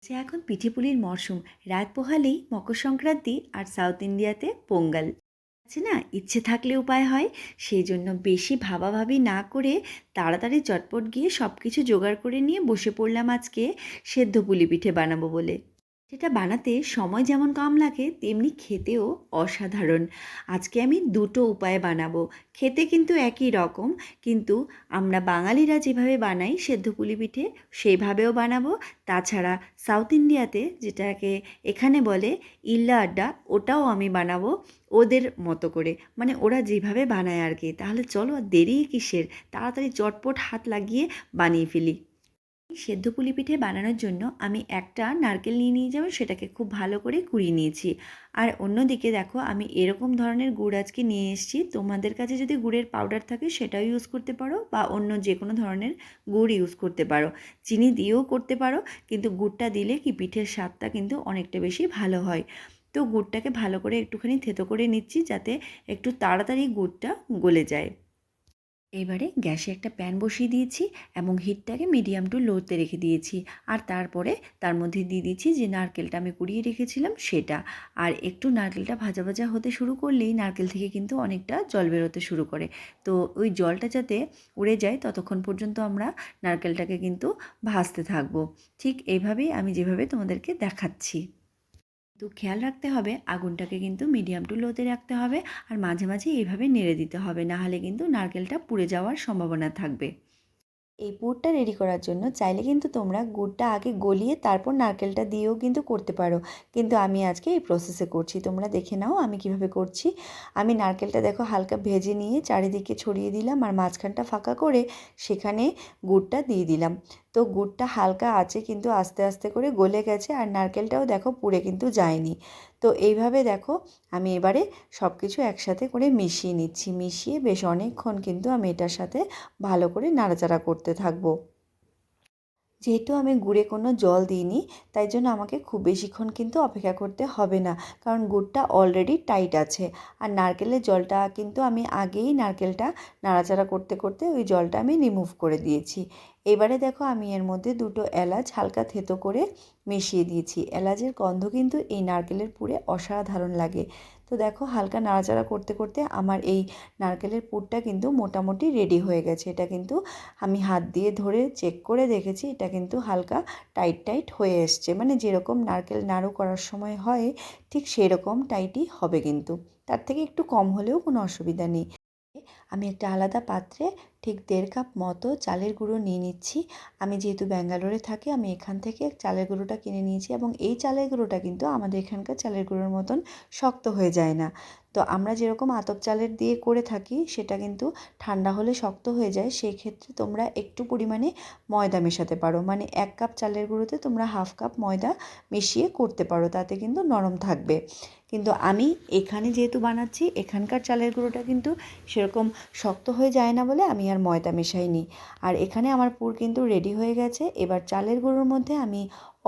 যে এখন পিঠেপুলির মরশুম। রাত পোহালেই মকর সংক্রান্তি আর সাউথ ইন্ডিয়াতে পোঙ্গল আছে না, ইচ্ছে থাকলে উপায় হয়। সেই জন্য বেশি ভাবাভাবি না করে তাড়াতাড়ি চটপট গিয়ে সব কিছু জোগাড় করে নিয়ে বসে পড়লাম আজকে সেদ্ধ পুলি পিঠে বানাবো বলে। সেটা বানাতে সময় যেমন কম লাগে তেমনি খেতেও অসাধারণ। আজকে আমি দুটো উপায়ে বানাবো। খেতে কিন্তু একই রকম, কিন্তু আমরা বাঙালিরা যেভাবে বানাই সেদ্ধ পুলি পিঠে সেইভাবেও বানাবো। তাছাড়া সাউথ ইন্ডিয়াতে যেটাকে এখানে বলে ইল্লা আড্ডা, ওটাও আমি বানাবো ওদের মতো করে, মানে ওরা যেভাবে বানায় আর কি। তাহলে চলো আর দেরি কিসের, তাড়াতাড়ি চটপট হাত লাগিয়ে বানিয়ে ফেলি। সেদ্ধ পুলি পিঠে বানানোর জন্য আমি একটা নারকেল নিয়ে যাবো, সেটাকে খুব ভালো করে কুড়িয়ে নিয়েছি। আর অন্যদিকে দেখো আমি এরকম ধরনের গুড় আজকে নিয়ে এসেছি। তোমাদের কাছে যদি গুড়ের পাউডার থাকে সেটাও ইউজ করতে পারো, বা অন্য যে কোনো ধরনের গুড় ইউজ করতে পারো। চিনি দিয়েও করতে পারো, কিন্তু গুড়টা দিলে কি পিঠের স্বাদটা কিন্তু অনেকটা বেশি ভালো হয়। তো গুড়টাকে ভালো করে একটুখানি থেতো করে নিচ্ছি, যাতে একটু তাড়াতাড়ি গুড়টা গলে যায়। এবারে গ্যাসে একটা প্যান বসিয়ে দিয়েছি এবং হিটটাকে মিডিয়াম টু লোতে রেখে দিয়েছি। আর তারপরে তার মধ্যে দিয়ে দিচ্ছি যে নারকেলটা আমি কুড়িয়ে রেখেছিলাম সেটা। আর একটু নারকেলটা ভাজা ভাজা হতে শুরু করলেই নারকেল থেকে কিন্তু অনেকটা জল বেরোতে শুরু করে। তো ওই জলটা যাতে উড়ে যায় ততক্ষণ পর্যন্ত আমরা নারকেলটাকে কিন্তু ভাজতে থাকবো। ঠিক এইভাবেই আমি যেভাবে তোমাদেরকে দেখাচ্ছি। তো খেয়াল রাখতে হবে আগুনটাকে কিন্তু মিডিয়াম টু লোতে রাখতে হবে, আর মাঝে মাঝে এইভাবে নেড়ে দিতে হবে, না হলে কিন্তু নারকেলটা পুড়ে যাওয়ার সম্ভাবনা থাকবে। এই পুরটা রেডি করার জন্য চাইলে কিন্তু তোমরা গুড়টা আগে গলিয়ে তারপর নারকেলটা দিয়েও কিন্তু করতে পারো, কিন্তু আমি আজকে এই প্রসেসে করছি। তোমরা দেখে নাও আমি কিভাবে করছি। আমি নারকেলটা দেখো হালকা ভেজে নিয়ে চারিদিকে ছড়িয়ে দিলাম, আর মাঝখানটা ফাঁকা করে সেখানে গুড়টা দিয়ে দিলাম। তো গুড়টা হালকা আছে কিন্তু আস্তে আস্তে করে গলে গেছে, আর নারকেলটাও দেখো পুড়ে কিন্তু যায়নি। তো এইভাবে দেখো আমি এবারে সব কিছু একসাথে করে মিশিয়ে নিচ্ছি। মিশিয়ে বেশ অনেকক্ষণ কিন্তু আমি এটার সাথে ভালো করে নাড়াচাড়া করতে থাকবো। যেহেতু আমি গুড়ে কোনো জল দিইনি, তাই জন্য আমাকে খুব বেশিক্ষণ কিন্তু অপেক্ষা করতে হবে না, কারণ গুড়টা অলরেডি টাইট আছে। আর নারকেলের জলটা কিন্তু আমি আগেই নারকেলটা নাড়াচাড়া করতে করতে ওই জলটা আমি রিমুভ করে দিয়েছি। এবারে দেখো আমি এর মধ্যে দুটো এলাচ হালকা থেতো করে মিশিয়ে দিয়েছি। এলাচের গন্ধ কিন্তু এই নারকেলের পুরে অসাধারণ লাগে। তো দেখো হালকা নাড়াচাড়া করতে করতে আমার এই নারকেলের পুরটা কিন্তু মোটামুটি রেডি হয়ে গেছে। এটা কিন্তু আমি হাত দিয়ে ধরে চেক করে দেখেছি, এটা কিন্তু হালকা টাইট টাইট হয়ে এসছে, মানে যেরকম নারকেল নাড়ু করার সময় হয় ঠিক সেরকম টাইটই হবে, কিন্তু তার থেকে একটু কম হলেও কোনো অসুবিধা নেই। আমি একটা আলাদা পাত্রে ঠিক 1.5 কাপ মতো চালের গুঁড়ো নিয়ে নিচ্ছি। আমি যেহেতু ব্যাঙ্গালোরে থাকি আমি এখান থেকে চালের গুঁড়োটা কিনে নিয়েছি, এবং এই চালের গুঁড়োটা কিন্তু আমাদের এখানকার চালের গুঁড়োর মতন শক্ত হয়ে যায় না। তো আমরা যেরকম আতপ চালের দিয়ে করে থাকি সেটা কিন্তু ঠান্ডা হলে শক্ত হয়ে যায়। সেই ক্ষেত্রে তোমরা একটু পরিমাণে ময়দা মেশাতে পারো, মানে 1 কাপ চালের গুঁড়োতে তোমরা 1/2 কাপ ময়দা মিশিয়ে করতে পারো, তাতে কিন্তু নরম থাকবে। কিন্তু আমি এখানে যেহেতু বানাচ্ছি এখানকার চালের গুঁড়োটা কিন্তু সেরকম শক্ত হয়ে যায় না বলে আমি আর ময়দা মেশাইনি। আর এখানে আমার পুর কিন্তু রেডি হয়ে গেছে। এবার চালের গুঁড়োর মধ্যে আমি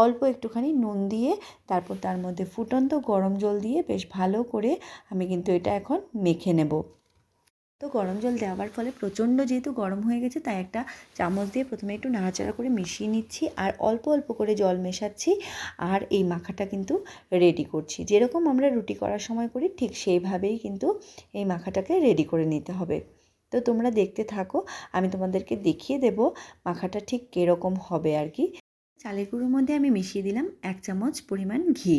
অল্প একটুখানি নুন দিয়ে তারপর তার মধ্যে ফুটন্ত গরম জল দিয়ে বেশ ভালো করে আমি কিন্তু এটা এখন মেখে নেব। তো গরম জল দেওয়ার ফলে প্রচণ্ড যেহেতু গরম হয়ে গেছে, তাই একটা চামচ দিয়ে প্রথমে একটু নাড়াচাড়া করে মিশিয়ে নিচ্ছি, আর অল্প অল্প করে জল মেশাচ্ছি। আর এই মাখাটা কিন্তু রেডি করছি, যেরকম আমরা রুটি করার সময় করি ঠিক সেইভাবেই কিন্তু এই মাখাটাকে রেডি করে নিতে হবে। তো তোমরা দেখতে থাকো, আমি তোমাদেরকে দেখিয়ে দেব মাখাটা ঠিক কীরকম হবে আর কি। চালের গুঁড়োর মধ্যে আমি মিশিয়ে দিলাম 1 চামচ পরিমাণ ঘি।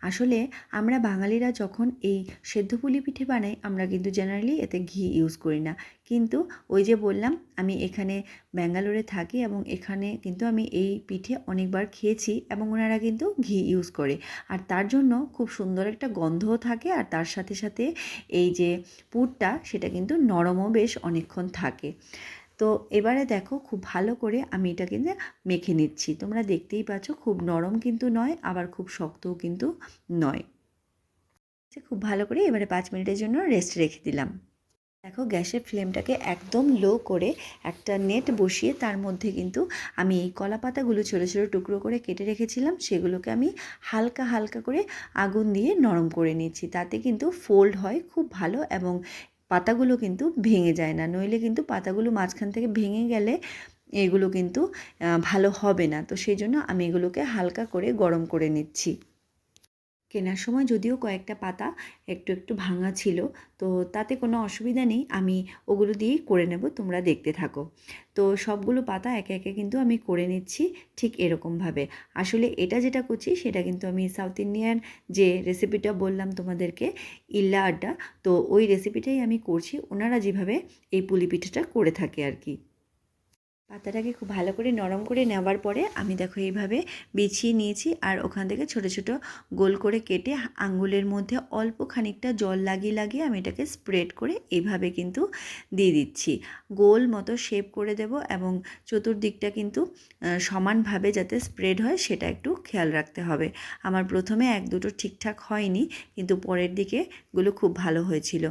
আসলে আমরা বাঙালিরা যখন এই সেদ্ধ পুলি পিঠে বানাই আমরা কিন্তু জেনারেলি এতে ঘি ইউজ করি না, কিন্তু ওই যে বললাম আমি এখানে ব্যাঙ্গালোরে থাকি এবং এখানে কিন্তু আমি এই পিঠে অনেকবার খেয়েছি এবং ওনারা কিন্তু ঘি ইউজ করে, আর তার জন্য খুব সুন্দর একটা গন্ধও থাকে, আর তার সাথে সাথে এই যে পুরটা সেটা কিন্তু নরমও বেশ অনেকক্ষণ থাকে। তো এবারে দেখো খুব ভালো করে আমি এটা কিন্তু মেখে নিচ্ছি। তোমরা দেখতেই পাচ্ছ খুব নরম কিন্তু নয়, আবার খুব শক্তও কিন্তু নয়। খুব ভালো করে এবারে 5 মিনিটের জন্য রেস্ট রেখে দিলাম। দেখো গ্যাসের ফ্লেমটাকে একদম লো করে একটা নেট বসিয়ে তার মধ্যে কিন্তু আমি এই কলা পাতাগুলো ছোটো ছোটো টুকরো করে কেটে রেখেছিলাম সেগুলোকে আমি হালকা হালকা করে আগুন দিয়ে নরম করে নিচ্ছি। তাতে কিন্তু ফোল্ড হয় খুব ভালো, এবং পাতাগুলো কিন্তু ভেঙে যায় না, নইলে কিন্তু পাতাগুলো মাঝখান থেকে ভেঙে গেলে এগুলো কিন্তু ভালো হবে না। তো সেই জন্য আমি এগুলোকে হালকা করে গরম করে নিচ্ছি। কেনার সময় যদিও কয়েকটা পাতা একটু ভাঙা ছিল, তো তাতে কোনো অসুবিধা নেই, আমি ওগুলো দিয়েই করে নেব, তোমরা দেখতে থাকো। তো সবগুলো পাতা একে একে কিন্তু আমি করে নিচ্ছি ঠিক এরকমভাবে। আসলে এটা যেটা করছি সেটা কিন্তু আমি সাউথ ইন্ডিয়ান যে রেসিপিটা বললাম তোমাদেরকে, ইল্লা আড্ডা, তো ওই রেসিপিটাই আমি করছি, ওনারা যেভাবে এই পুলি পিঠাটা করে থাকে আর কি। পাতাটাকে খুব ভালো করে নরম করে নেওয়ার পরে আমি দেখো এইভাবে বিছিয়ে নিয়েছি, আর ওখান থেকে ছোট ছোট গোল করে কেটে আঙ্গুলের মধ্যে অল্প খানিকটা জল লাগিয়ে লাগিয়ে আমি এটাকে স্প্রেড করে এইভাবে কিন্তু দিয়ে দিচ্ছি। গোল মতো শেপ করে দেব, এবং চতুর্দিকটা কিন্তু সমানভাবে যাতে স্প্রেড হয় সেটা একটু খেয়াল রাখতে হবে। আমার প্রথমে এক দুটো ঠিকঠাক হয়নি, কিন্তু পরের দিকে গুলো খুব ভালো হয়েছিল।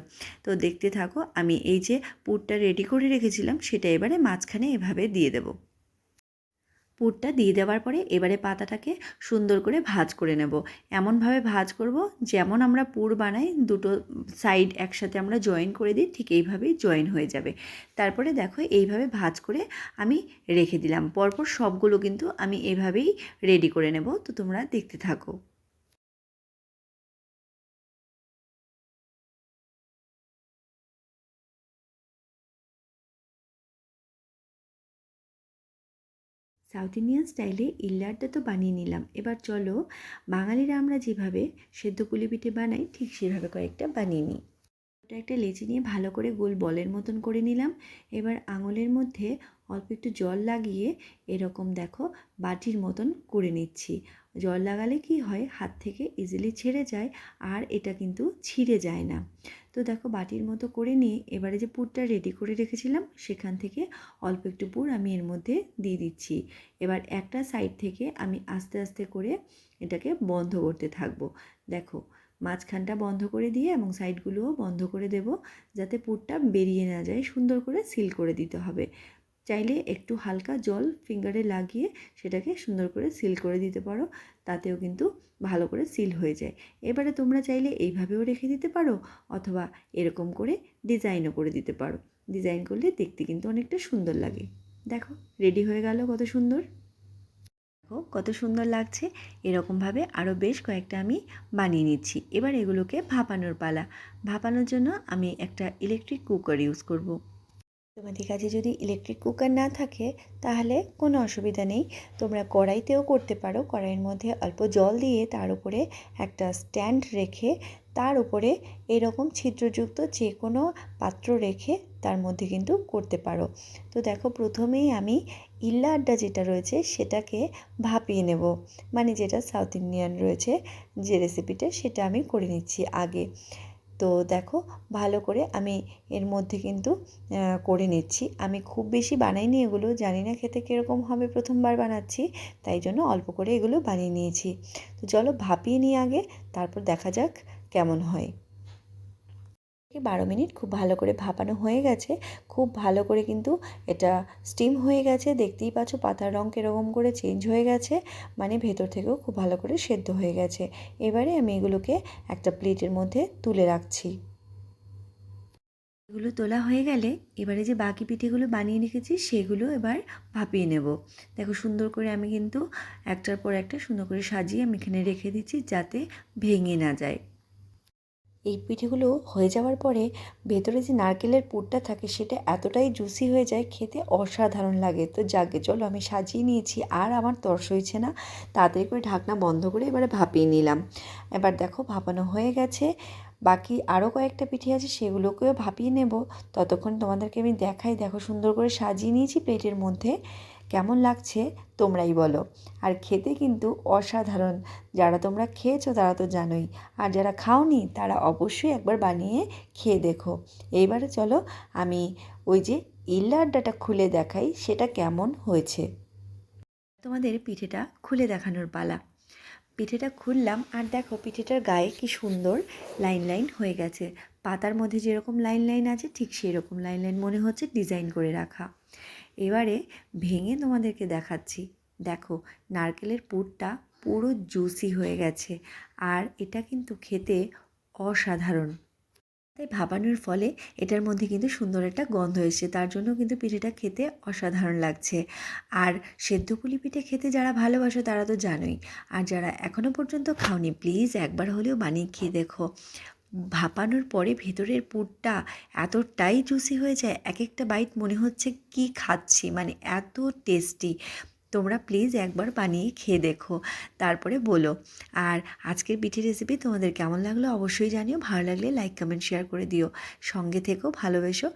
তো দেখতে থাকো, আমি এই যে পুরটা রেডি করে রেখেছিলাম সেটা এবারে মাঝখানে এভাবে দিয়ে দেব। পুরটা দিয়ে দেওয়ার পরে এবারে পাতাটাকে সুন্দর করে ভাঁজ করে নেব। এমনভাবে ভাঁজ করব যেমন আমরা পুর বানাই, দুটো সাইড একসাথে আমরা জয়েন করে দিই, ঠিক এইভাবেই জয়েন হয়ে যাবে। তারপরে দেখো এইভাবে ভাঁজ করে আমি রেখে দিলাম। পরপর সবগুলো কিন্তু আমি এভাবেই রেডি করে নেব, তো তোমরা দেখতে থাকো। সাউথ ইন্ডিয়ান স্টাইলে ইল্লাড্ডা তো বানিয়ে নিলাম, এবার চলো বাঙালিরা আমরা যেভাবে সেদ্ধ পুলি পিঠে বানাই ঠিক সেভাবে কয়েকটা বানিয়ে নিই। ওটা একটা লেচি নিয়ে ভালো করে গোল বলের মতন করে নিলাম। এবার আঙুলের মধ্যে অল্প একটু জল লাগিয়ে এরকম দেখো বাটির মতন করে নিচ্ছি। জল লাগালে কি হয়, হাত থেকে ইজিলি ছেড়ে যায়, আর এটা কিন্তু ছিঁড়ে যায় না। তো দেখো বাটির মতো করে নিয়ে এবারে যে পুরটা রেডি করে রেখেছিলাম সেখান থেকে অল্প একটু পুর আমি এর মধ্যে দিয়ে দিচ্ছি। এবার একটা সাইড থেকে আমি আস্তে আস্তে করে এটাকে বন্ধ করতে থাকবো। দেখো মাঝখানটা বন্ধ করে দিয়ে এবং সাইডগুলোও বন্ধ করে দেব, যাতে পুরটা বেরিয়ে না যায়। সুন্দর করে সিল করে দিতে হবে। চাইলে একটু হালকা জল ফিঙ্গারে লাগিয়ে সেটাকে সুন্দর করে সিল করে দিতে পারো, তাতেও কিন্তু ভালো করে সিল হয়ে যায়। এবারে তোমরা চাইলে এইভাবেও রেখে দিতে পারো, অথবা এরকম করে ডিজাইনও করে দিতে পারো। ডিজাইন করলে দেখতে কিন্তু অনেকটা সুন্দর লাগে। দেখো রেডি হয়ে গেল কত সুন্দর। দেখো কত সুন্দর লাগছে। এরকমভাবে আরও বেশ কয়েকটা আমি বানিয়ে নিচ্ছি। এবার এগুলোকে ভাপানোর পালা। ভাপানোর জন্য আমি একটা ইলেকট্রিক কুকার ইউজ করব। তোমাদের কাছে যদি ইলেকট্রিক কুকার না থাকে তাহলে কোনো অসুবিধা নেই, তোমরা কড়াইতেও করতে পারো। কড়াইয়ের মধ্যে অল্প জল দিয়ে তার উপরে একটা স্ট্যান্ড রেখে তার উপরে এরকম ছিদ্রযুক্ত যে কোনো পাত্র রেখে তার মধ্যে কিন্তু করতে পারো। তো দেখো প্রথমেই আমি ইল্লা আড্ডা যেটা রয়েছে সেটাকে ভাপিয়ে নেব, মানে যেটা সাউথ ইন্ডিয়ান রয়েছে যে রেসিপিটা সেটা আমি করে নিচ্ছি আগে। তো দেখো ভালো করে আমি এর মধ্যে কিন্তু করে নিচ্ছি। আমি খুব বেশি বানাইনি এগুলো, জানি না খেতে কীরকম হবে, প্রথমবার বানাচ্ছি, তাই জন্য অল্প করে এগুলো বানিয়ে নিয়েছি। তো চলো ভাপিয়ে নিই আগে, তারপর দেখা যাক কেমন হয়। 12 মিনিট খুব ভালো করে ভাপানো হয়ে গেছে। খুব ভালো করে কিন্তু এটা স্টিম হয়ে গেছে, দেখতেই পাচ্ছ পাতার রঙ কীরকম করে চেঞ্জ হয়ে গেছে, মানে ভেতর থেকেও খুব ভালো করে সেদ্ধ হয়ে গেছে। এবারে আমি এগুলোকে একটা প্লেটের মধ্যে তুলে রাখছি। এগুলো তোলা হয়ে গেলে এবারে যে বাকি পিঠেগুলো বানিয়ে রেখেছি সেগুলো এবার ভাপিয়ে নেব। দেখো সুন্দর করে আমি কিন্তু একটার পর একটা সুন্দর করে সাজিয়ে আমি এখানে রেখে দিচ্ছি যাতে ভেঙে না যায়। এই পিঠেগুলো হয়ে যাওয়ার পরে ভেতরে যে নারকেলের পুরটা থাকে সেটা এতটাই জুসি হয়ে যায়, খেতে অসাধারণ লাগে। তো যাকে চলো আমি সাজিয়ে নিয়েছি, আর আমার তর সইছে না, তাড়াতাড়ি করে ঢাকনা বন্ধ করে এবারে ভাপিয়ে নিলাম। এবার দেখো ভাপানো হয়ে গেছে। বাকি আরও কয়েকটা পিঠে আছে সেগুলোকেও ভাপিয়ে নেব। ততক্ষণ তোমাদেরকে আমি দেখাই, দেখো সুন্দর করে সাজিয়ে নিয়েছি প্লেটের মধ্যে। কেমন লাগছে তোমরাই বলো। আর খেতে কিন্তু অসাধারণ। যারা তোমরা খেয়েছো তারা তো জানোই, আর যারা খাওনি তারা অবশ্যই একবার বানিয়ে খেয়ে দেখো। এইবারে চলো আমি ওই যে ইল্লা আড্ডাটা খুলে দেখাই সেটা কেমন হয়েছে। তোমাদের পিঠেটা খুলে দেখানোর পালা। পিঠেটা খুললাম, আর দেখো পিঠেটার গায়ে কি সুন্দর লাইন লাইন হয়ে গেছে। পাতার মধ্যে যেরকম লাইন লাইন আছে ঠিক সেই রকম লাইন লাইন মনে হচ্ছে ডিজাইন করে রাখা। এবারে ভেঙে তোমাদেরকে দেখাচ্ছি। দেখো নারকেলের পুরটা পুরো জুসি হয়ে গেছে, আর এটা কিন্তু খেতে অসাধারণ। তাই ভাপানোর ফলে এটার মধ্যে কিন্তু সুন্দর একটা গন্ধ এসেছে, তার জন্য কিন্তু পিঠেটা খেতে অসাধারণ লাগছে। আর সেদ্ধ পুলি পিঠে খেতে যারা ভালোবাসো তারা তো জানোই, আর যারা এখনও পর্যন্ত খাওনি প্লিজ একবার হলেও বানিয়ে খেয়ে দেখো। ভাপানোর পরে ভেতরের পুরটা এতটাই জুসি হয়ে যায়, এক একটা বাইট মনে হচ্ছে কি খাচ্ছি, মানে এত টেস্টি। তোমরা প্লিজ একবার বানিয়ে খেয়ে দেখো, তারপরে বলো। আর আজকের পিঠে রেসিপি তোমাদের কেমন লাগলো অবশ্যই জানিও, ভালো লাগলে লাইক কমেন্ট শেয়ার করে দিও, সঙ্গে থেকো, ভালোবেসো।